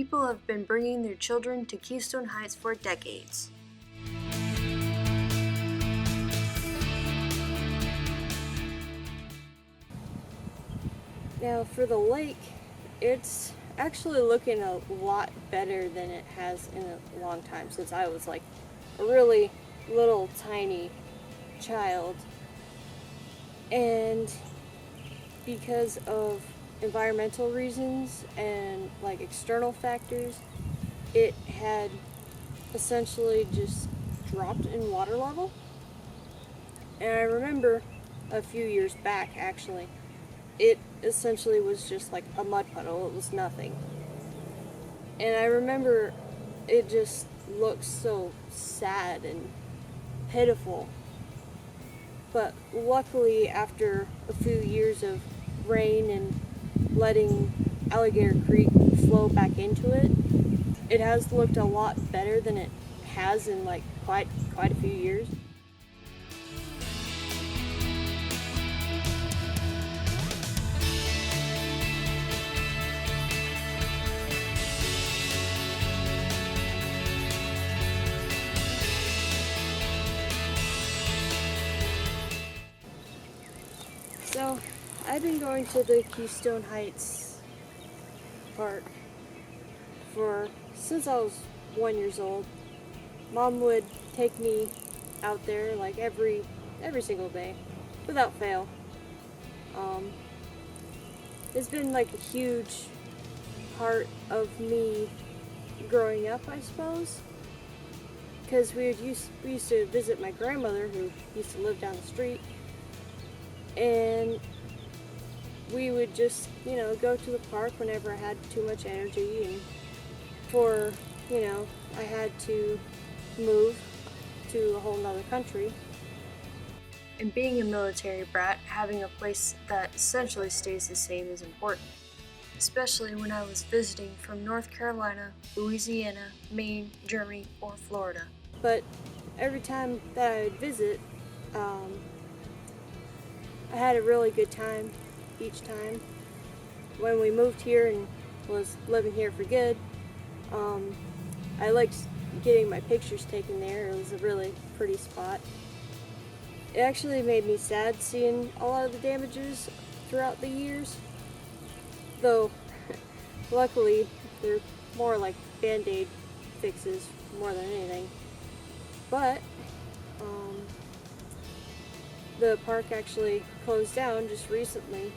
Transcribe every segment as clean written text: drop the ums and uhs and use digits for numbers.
people have been bringing their children to Keystone Heights for decades. Now for the lake, it's actually looking a lot better than it has in a long time, since I was like a really little tiny child. And because of environmental reasons and like external factors, it had essentially just dropped in water level. And I remember a few years back, actually, it essentially was just like a mud puddle. It was nothing. And I remember it just looked so sad and pitiful. But luckily, after a few years of rain and letting Alligator Creek flow back into it, it has looked a lot better than it has in like quite a few years. So, I've been going to the Keystone Heights Park since I was 1 year old. Mom would take me out there like every single day, without fail. It's been like a huge part of me growing up, I suppose, because we used to visit my grandmother, who used to live down the street. And we would just, go to the park whenever I had too much energy, and I had to move to a whole nother country. And being a military brat, having a place that essentially stays the same is important, especially when I was visiting from North Carolina, Louisiana, Maine, Germany, or Florida. But every time that I would visit, I had a really good time each time. When we moved here and was living here for good, I liked getting my pictures taken there. It was a really pretty spot. It actually made me sad seeing a lot of the damages throughout the years, though luckily they're more like band-aid fixes more than anything. But the park actually closed down just recently,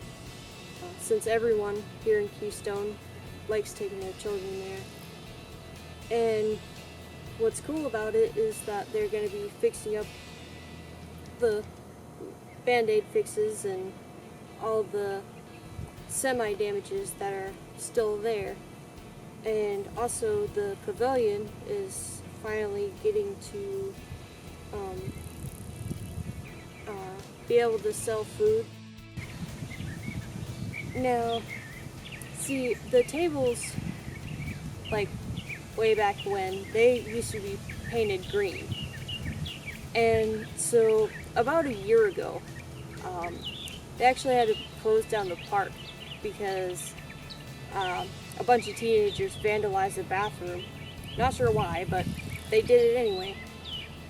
since everyone here in Keystone likes taking their children there. And what's cool about it is that they're going to be fixing up the band-aid fixes and all the semi-damages that are still there. And also the pavilion is finally getting to be able to sell food. Now, see, the tables, like way back when, they used to be painted green. And so about a year ago, they actually had to close down the park because a bunch of teenagers vandalized the bathroom. Not sure why, but they did it anyway.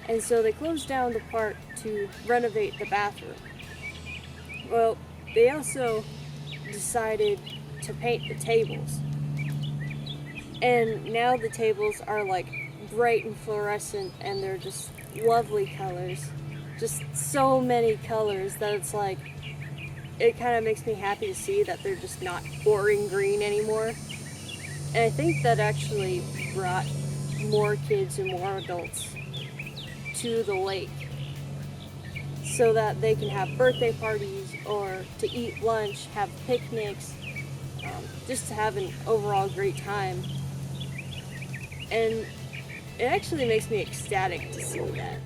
And so they closed down the park to renovate the bathroom. Well, they also decided to paint the tables. And now the tables are like bright and fluorescent, and they're just lovely colors. Just so many colors that it's like, it kind of makes me happy to see that they're just not boring green anymore. And I think that actually brought more kids and more adults to the lake so that they can have birthday parties or to eat lunch, have picnics, just to have an overall great time. And it actually makes me ecstatic to see that.